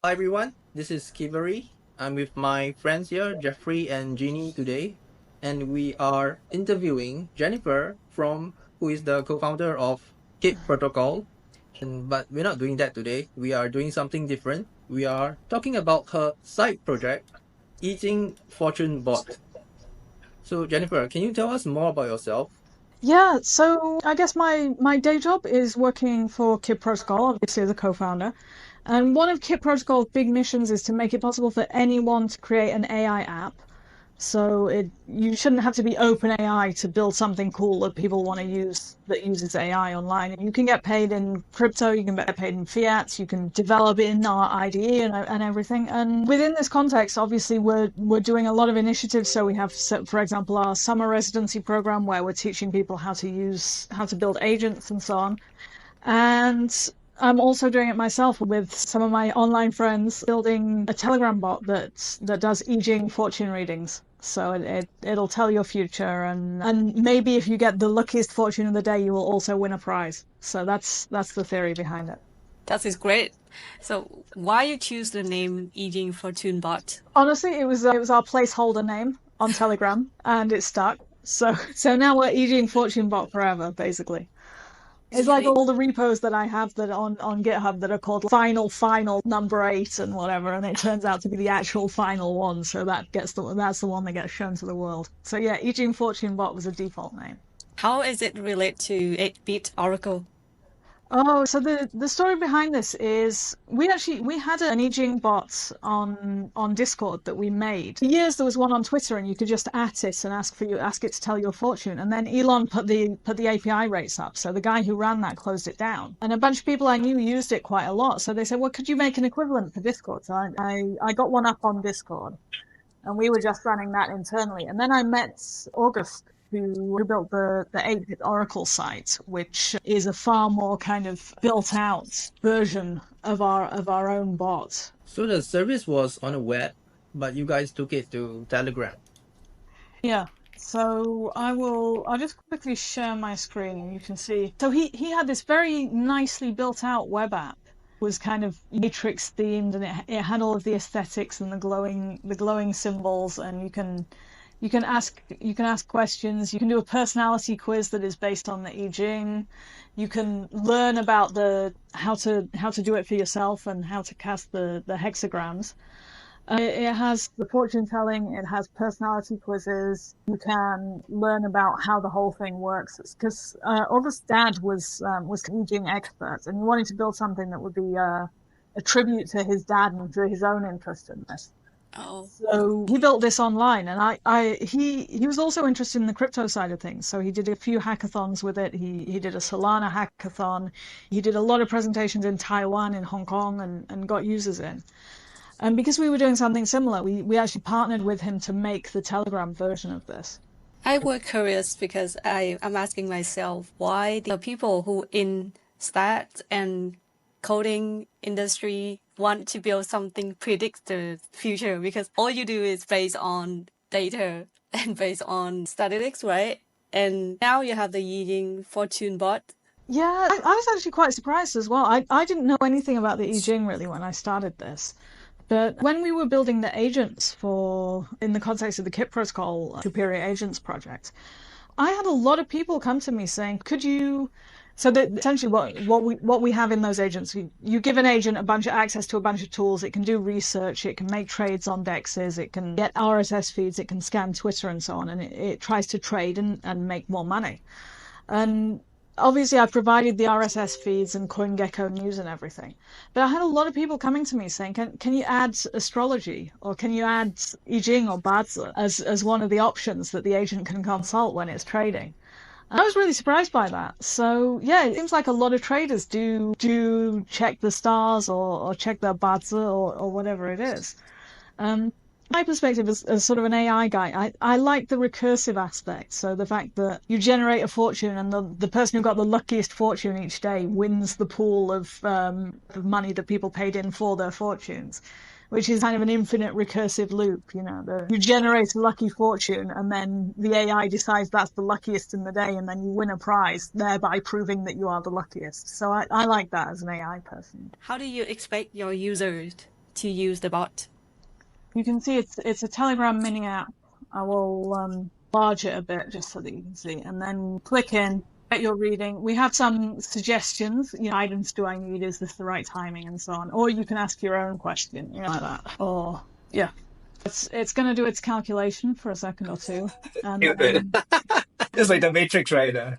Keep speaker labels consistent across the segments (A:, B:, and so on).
A: Hi everyone, this is Kivari. I'm with my friends here, Jeffrey and Jinnie today, and we are interviewing Jennifer who is the co-founder of Kip Protocol. But we're not doing that today. We are doing something different. We are talking about her side project, Yijing Fortune Bot. So Jennifer, can you tell us more about yourself?
B: Yeah, so I guess my day job is working for Kip Protocol, obviously as a co-founder. And one of Kip Protocol's big missions is to make it possible for anyone to create an AI app. So you shouldn't have to be open AI to build something cool that people want to use that uses AI online. You can get paid in crypto, you can get paid in fiat, you can develop in our IDE and everything. And within this context, obviously we're doing a lot of initiatives. So we have, for example, our summer residency program where we're teaching people how to build agents and so on. And I'm also doing it myself with some of my online friends, building a Telegram bot that does Yijing fortune readings. So it'll tell your future, and maybe if you get the luckiest fortune of the day, you will also win a prize. So that's the theory behind it.
C: That is great. So why you choose the name Yijing Fortune Bot?
B: Honestly, it was our placeholder name on Telegram, and it stuck. So now we're Yijing fortune bot forever, basically. It's like
C: Great.
B: all the repos that I have that on GitHub that are called final number 8 and whatever, and it turns out to be the actual final one. So that's the one that gets shown to the world. So yeah, Yijing Fortune Bot was a default name.
C: How is it related to 8-bit Oracle?
B: Oh, so the story behind this is we had an Yijing bot on Discord that we made. For years there was one on Twitter and you could just at it and ask it to tell your fortune. And then Elon put the API rates up. So the guy who ran that closed it down. And a bunch of people I knew used it quite a lot. So they said, well, could you make an equivalent for Discord? So I got one up on Discord and we were just running that internally. And then I met August, who built the 8-bit Oracle site, which is a far more kind of built out version of our own bot.
A: So the service was on the web, but you guys took it to Telegram.
B: Yeah. So I'll just quickly share my screen and you can see. So he had this very nicely built out web app. It was kind of matrix themed and it had all of the aesthetics and the glowing symbols, and you can ask questions. You can do a personality quiz that is based on the I Ching. You can learn about the how to do it for yourself and how to cast the hexagrams. It has the fortune telling. It has personality quizzes. You can learn about how the whole thing works. Because August's dad was an I Ching expert, and he wanted to build something that would be a tribute to his dad and to his own interest in this.
C: Oh,
B: So he built this online, and he was also interested in the crypto side of things. So he did a few hackathons with it. He did a Solana hackathon. He did a lot of presentations in Taiwan, in Hong Kong, and got users in. And because we were doing something similar, we actually partnered with him to make the Telegram version of this.
C: I was curious because I'm asking myself why the people who in stats and coding industry want to build something predict the future, because all you do is based on data and based on statistics, right? And now you have the Yijing Fortune bot.
B: Yeah, I was actually quite surprised as well. I didn't know anything about the I Ching really when I started this. But when we were building the agents in the context of the KIP protocol Superior Agents project, I had a lot of people come to me saying, could you, so that essentially what we have in those agents, you give an agent a bunch of access to a bunch of tools. It can do research, it can make trades on dexes, it can get RSS feeds, it can scan Twitter and so on, and it tries to trade and make more money. And obviously, I provided the RSS feeds and CoinGecko news and everything. But I had a lot of people coming to me saying, can you add astrology or can you add I Ching or Bazi as one of the options that the agent can consult when it's trading? And I was really surprised by that. So yeah, it seems like a lot of traders do check the stars or check their Bazi or whatever it is. Um, my perspective as sort of an AI guy, I like the recursive aspect. So the fact that you generate a fortune and the person who got the luckiest fortune each day wins the pool of money that people paid in for their fortunes, which is kind of an infinite recursive loop. You generate a lucky fortune and then the AI decides that's the luckiest in the day and then you win a prize, thereby proving that you are the luckiest. So I like that as an AI person.
C: How do you expect your users to use the bot?
B: You can see it's a Telegram mini app. I will enlarge it a bit just so that you can see, and then click in, get your reading. We have some suggestions. Guidance: do I need? Is this the right timing? And so on. Or you can ask your own question, like that. Or yeah, it's going to do its calculation for a second or two, and then,
D: It's like the Matrix, right?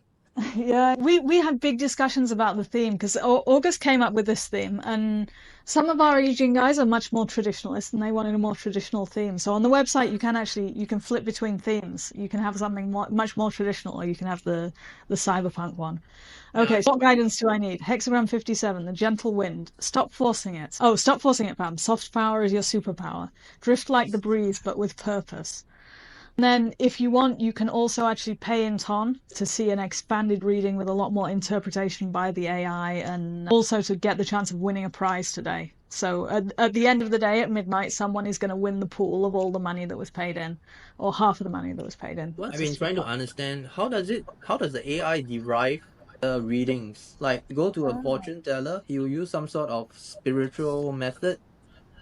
B: yeah, we had big discussions about the theme because August came up with this theme, and some of our Yijing guys are much more traditionalist, and they wanted a more traditional theme. So on the website, you can flip between themes. You can have something much more traditional, or you can have the cyberpunk one. Okay, so what guidance do I need? Hexagram 57, the gentle wind. Stop forcing it. Oh, stop forcing it, Pam. Soft power is your superpower. Drift like the breeze, but with purpose. And then if you want, you can also actually pay in ton to see an expanded reading with a lot more interpretation by the AI, and also to get the chance of winning a prize today. So at the end of the day, at midnight, someone is going to win the pool of all the money that was paid in, or half of the money that was paid in.
A: I've been trying to understand how does the AI derive the readings? Like go to a fortune teller, he will use some sort of spiritual method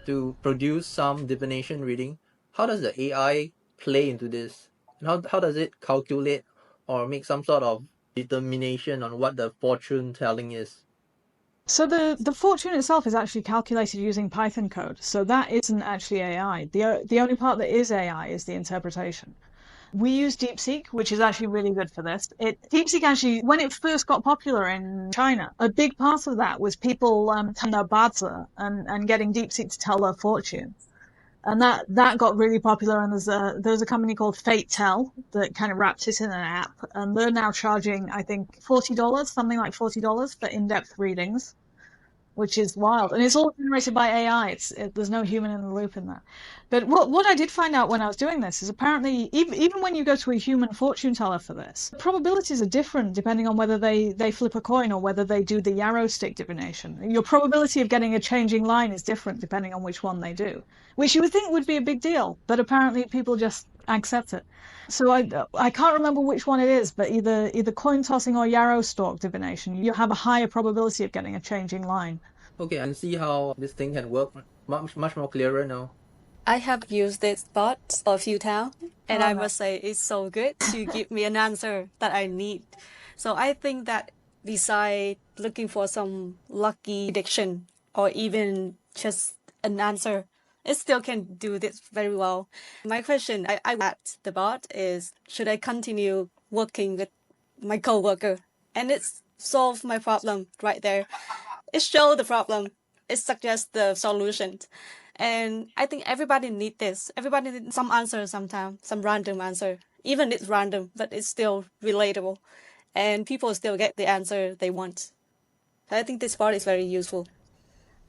A: to produce some divination reading. How does the AI play into this? And how does it calculate or make some sort of determination on what the fortune telling is?
B: So the fortune itself is actually calculated using Python code. So that isn't actually AI. The only part that is AI is the interpretation. We use DeepSeek, which is actually really good for this. DeepSeek actually, when it first got popular in China, a big part of that was people telling their bazi and getting DeepSeek to tell their fortune. And that got really popular. And there's a company called FateTell that kind of wrapped it in an app, and they're now charging, I think, $40, something like $40 for in-depth readings, which is wild. And it's all generated by AI. There's no human in the loop in that. But what I did find out when I was doing this is apparently even when you go to a human fortune teller for this, probabilities are different depending on whether they flip a coin or whether they do the yarrow stick divination. Your probability of getting a changing line is different depending on which one they do, which you would think would be a big deal, but apparently people just accept it. So I can't remember which one it is, but either coin tossing or yarrow stalk divination, you have a higher probability of getting a changing line.
A: Okay, I can see how this thing can work much more clearer now.
C: I have used this bot a few times, and I must say it's so good to give me an answer that I need. So I think that besides looking for some lucky prediction or even just an answer, it still can do this very well. My question I asked the bot is, should I continue working with my coworker? And it's solved my problem right there. It shows the problem. It suggests the solution. And I think everybody needs this. Everybody needs some answer sometimes, some random answer. Even it's random, but it's still relatable. And people still get the answer they want. So I think this part is very useful.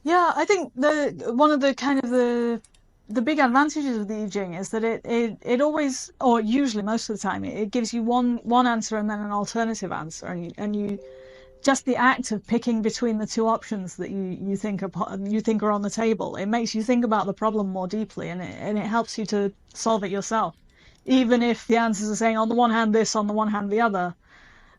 B: Yeah, I think one of the kind of the big advantages of the Yijing is that it always, or usually most of the time, it gives you one answer and then an alternative answer, and you just the act of picking between the two options that you think are on the table, it makes you think about the problem more deeply, and it helps you to solve it yourself, even if the answers are saying on the one hand this, on the one hand the other,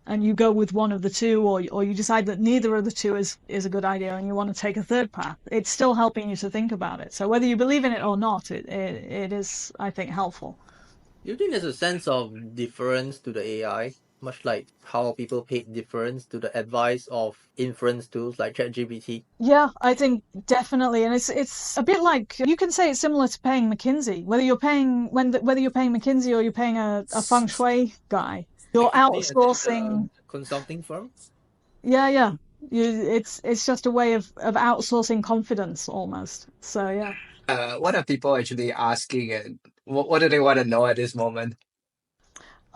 B: and you go with one of the two, or you decide that neither of the two is a good idea and you want to take a third path. It's still helping you to think about it. So whether you believe in it or not, it is, I think, helpful.
A: Do you think there's a sense of deference to the AI, much like how people pay deference to the advice of inference tools like ChatGPT?
B: Yeah, I think definitely, and it's a bit like, you can say it's similar to paying McKinsey. Whether you're paying McKinsey or you're paying a feng shui guy, you're outsourcing.
A: Consulting firm.
B: Yeah. It's just a way of outsourcing confidence almost. So yeah.
D: What are people actually asking, and what do they want to know at this moment?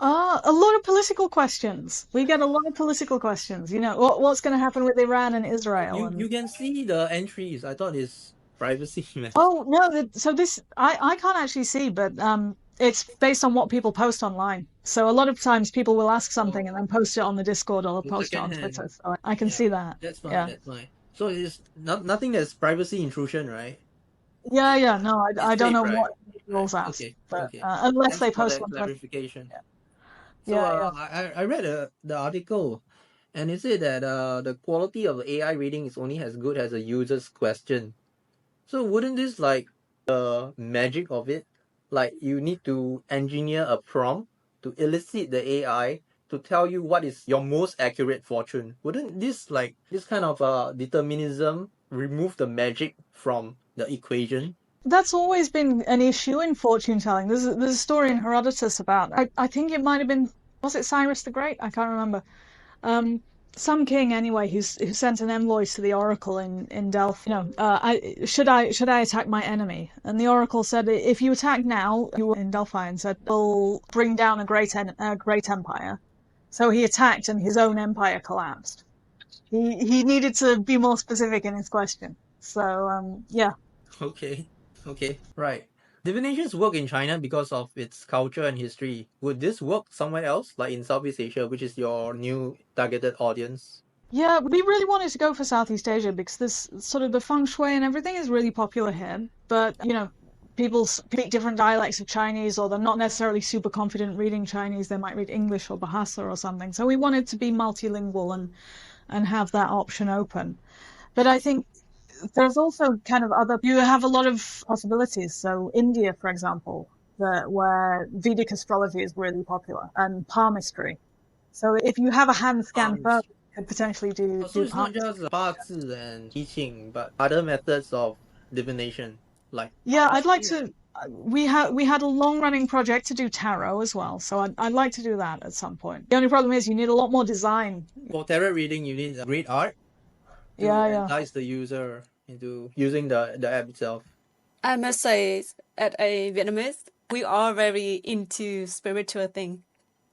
B: A lot of political questions. We get a lot of political questions. What's going to happen with Iran and Israel?
A: You can see the entries. I thought it's privacy, man.
B: Oh no! So this I can't actually see, but it's based on what people post online. So a lot of times people will ask something and then post it on the Discord or post it on Twitter. So I can see that.
A: That's fine.
B: Yeah.
A: That's fine. So it's nothing that's privacy intrusion, right?
B: Yeah. No, I don't
A: safe,
B: know
A: right?
B: what rules ask,
A: Okay.
B: but
A: Okay.
B: unless they
A: Thanks for
B: post
A: that
B: one.
A: clarification.
B: Yeah.
A: So
B: Yeah.
A: I read the article, and it said that the quality of AI reading is only as good as a user's question. So wouldn't this like the magic of it? Like you need to engineer a prompt to elicit the AI to tell you what is your most accurate fortune. Wouldn't this like this kind of determinism remove the magic from the equation?
B: That's always been an issue in fortune telling. There's a story in Herodotus about, I think it might have been, was it Cyrus the Great? I can't remember. Um, some king anyway who sent an envoy to the oracle in Delphi. Should I attack my enemy? And the oracle said, if you attack now, you were in Delphi and said, will bring down a great empire. So he attacked, and his own empire collapsed. He needed to be more specific in his question. So yeah.
A: Okay. Okay. Right. Divinations work in China because of its culture and history. Would this work somewhere else, like in Southeast Asia, which is your new targeted audience?
B: Yeah, we really wanted to go for Southeast Asia because this sort of the feng shui and everything is really popular here. But, people speak different dialects of Chinese, or they're not necessarily super confident reading Chinese. They might read English or Bahasa or something. So we wanted to be multilingual and have that option open. But I think there's also kind of you have a lot of possibilities. So India, for example, where Vedic astrology is really popular, and palmistry. So if you have a hand scan first, you could potentially
A: So
B: do
A: it's not
B: palmistry.
A: just 八字 and Yijing, but other methods of divination, like
B: Yeah, I'd like
A: palmistry.
B: to. We had a long running project to do tarot as well, so I'd like to do that at some point. The only problem is you need a lot more design.
A: For tarot reading, you need great art to
B: Yeah, yeah.
A: entice the user into using the app itself.
C: I must say, as a Vietnamese, we are very into spiritual thing.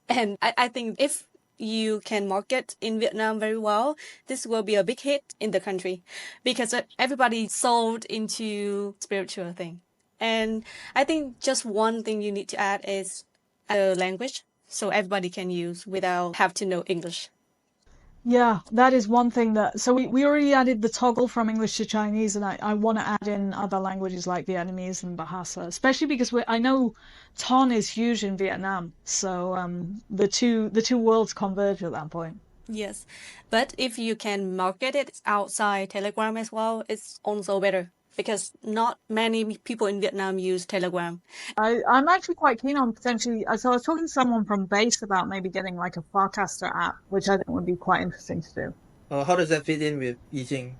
C: And I think if you can market in Vietnam very well, this will be a big hit in the country because everybody sold into spiritual thing. And I think just one thing you need to add is a language so everybody can use without have to know English.
B: Yeah, that is one thing so we already added the toggle from English to Chinese, and I want to add in other languages like Vietnamese and Bahasa, especially because I know Ton is huge in Vietnam, so the two worlds converge at that point.
C: Yes, but if you can market it outside Telegram as well, it's also better because not many people in Vietnam use Telegram.
B: I'm actually quite keen on potentially. So I was talking to someone from Base about maybe getting like a Farcaster app, which I think would be quite interesting to do.
A: How does that fit in with Yijing?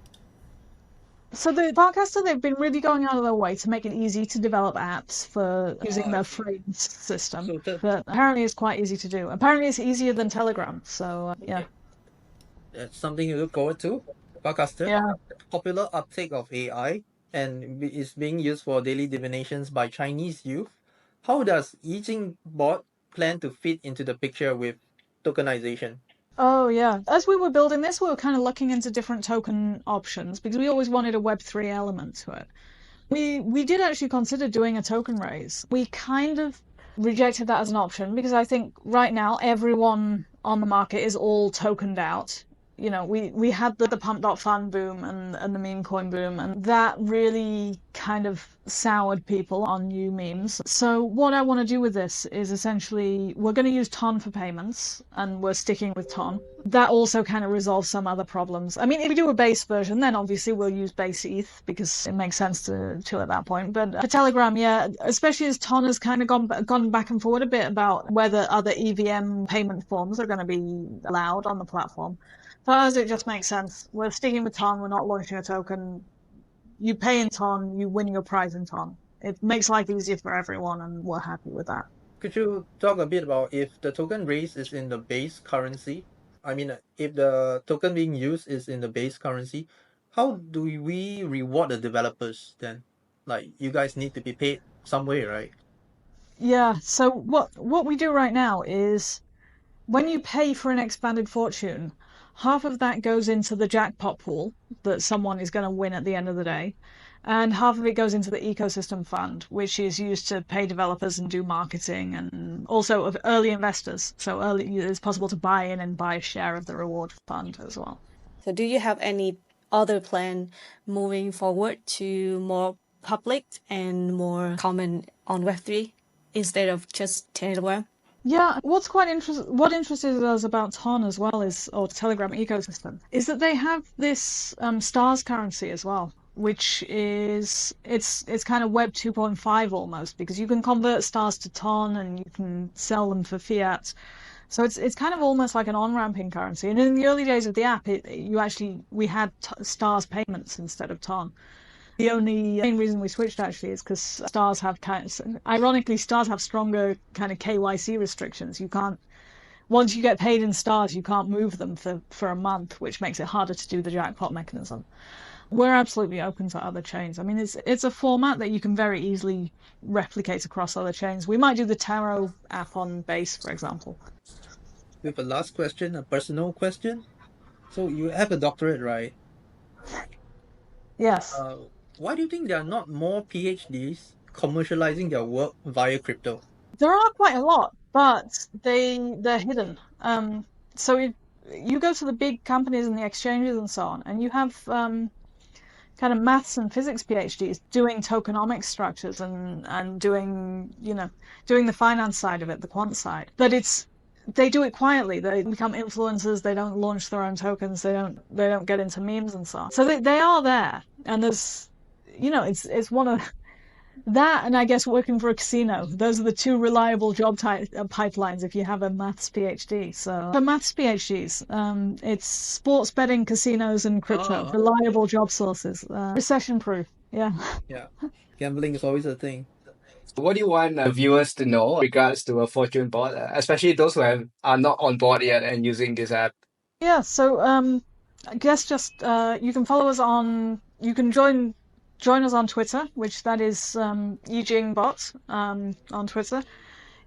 B: So the Farcaster, they've been really going out of their way to make it easy to develop apps for using
A: I
B: their
A: see.
B: free system.
A: So
B: But apparently it's quite easy to do. Apparently it's easier than Telegram. So yeah,
A: that's something you look forward to. Podcaster,
B: yeah.
A: popular uptake of AI and is being used for daily divinations by Chinese youth. How does Yijing bot plan to fit into the picture with tokenization?
B: Oh yeah. As we were building this, we were kind of looking into different token options because we always wanted a Web3 element to it. We did actually consider doing a token raise. We kind of rejected that as an option because I think right now everyone on the market is all tokened out. We had the pump.fun boom and the meme coin boom, and that really kind of soured people on new memes. So what I want to do with this is essentially we're going to use Ton for payments, and we're sticking with Ton. That also kind of resolves some other problems. I mean, if we do a base version, then obviously we'll use base ETH because it makes sense to at that point. But for Telegram, yeah, especially as Ton has kind of gone back and forward a bit about whether other EVM payment forms are going to be allowed on the platform. For us, it just makes sense. We're sticking with Ton. We're not launching a token. You pay in Ton, you win your prize in Ton. It makes life easier for everyone, and we're happy with that.
A: Could you talk a bit about if the token raised is in the base currency? I mean, if the token being used is in the base currency, how do we reward the developers then? Like, you guys need to be paid some way, right?
B: Yeah, so what we do right now is when you pay for an expanded fortune, half of that goes into the jackpot pool that someone is going to win at the end of the day, and half of it goes into the ecosystem fund, which is used to pay developers and do marketing, and also of early investors. So early, it's possible to buy in and buy a share of the reward fund as well.
C: So do you have any other plan moving forward to more public and more common on Web3 instead of just Telegram?
B: Yeah, what interested us about Ton as well or Telegram ecosystem is that they have this stars currency as well. which is it's kind of Web 2.5 almost, because you can convert stars to ton and you can sell them for fiat. So it's kind of almost like an on-ramping currency. And in the early days of the app, we had stars payments instead of ton. The only main reason we switched actually is because stars have ironically, stars have stronger kind of KYC restrictions. You can't, once you get paid in stars, you can't move them for a month, which makes it harder to do the jackpot mechanism. We're absolutely open to other chains. I mean, it's a format that you can very easily replicate across other chains. We might do the Tarot app on Base, for example.
A: With a last question, a personal question. So you have a doctorate, right?
B: Yes.
A: Why do you think there are not more PhDs commercializing their work via crypto?
B: There are quite a lot, but they're hidden. So you go to the big companies and the exchanges and so on, and you have kind of maths and physics PhDs doing tokenomics structures and doing doing the finance side of it, the quant side. But they do it quietly. They become influencers. They don't launch their own tokens. They don't get into memes and so on. So they are there, and there's it's one of that, and I guess working for a casino. Those are the two reliable job pipelines if you have a maths PhD. So for maths PhDs, it's sports betting, casinos, and crypto. Reliable job sources. Recession proof. Yeah.
A: Yeah. Gambling is always a thing.
D: What do you want viewers to know in regards to a fortune bot, especially those who are not on board yet and using this app?
B: Yeah. So I guess just you can follow us you can join us on Twitter, which that is Yijing bot on Twitter.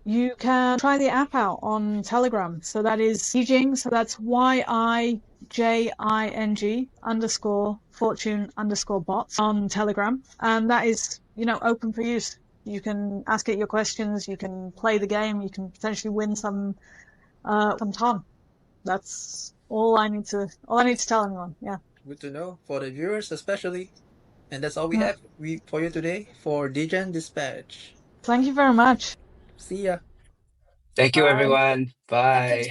B: You can try the app out on Telegram. So that is Yijing. So that's YIJING_fortune_bots on Telegram. And that is, open for use. You can ask it your questions. You can play the game. You can potentially win some ton. That's all I need to tell anyone. Yeah.
A: Good to know for the viewers especially. And that's all we have for you today for Degen Dispatch.
B: Thank you very much.
A: See ya.
D: Thank you,
B: Bye.
D: everyone. Bye.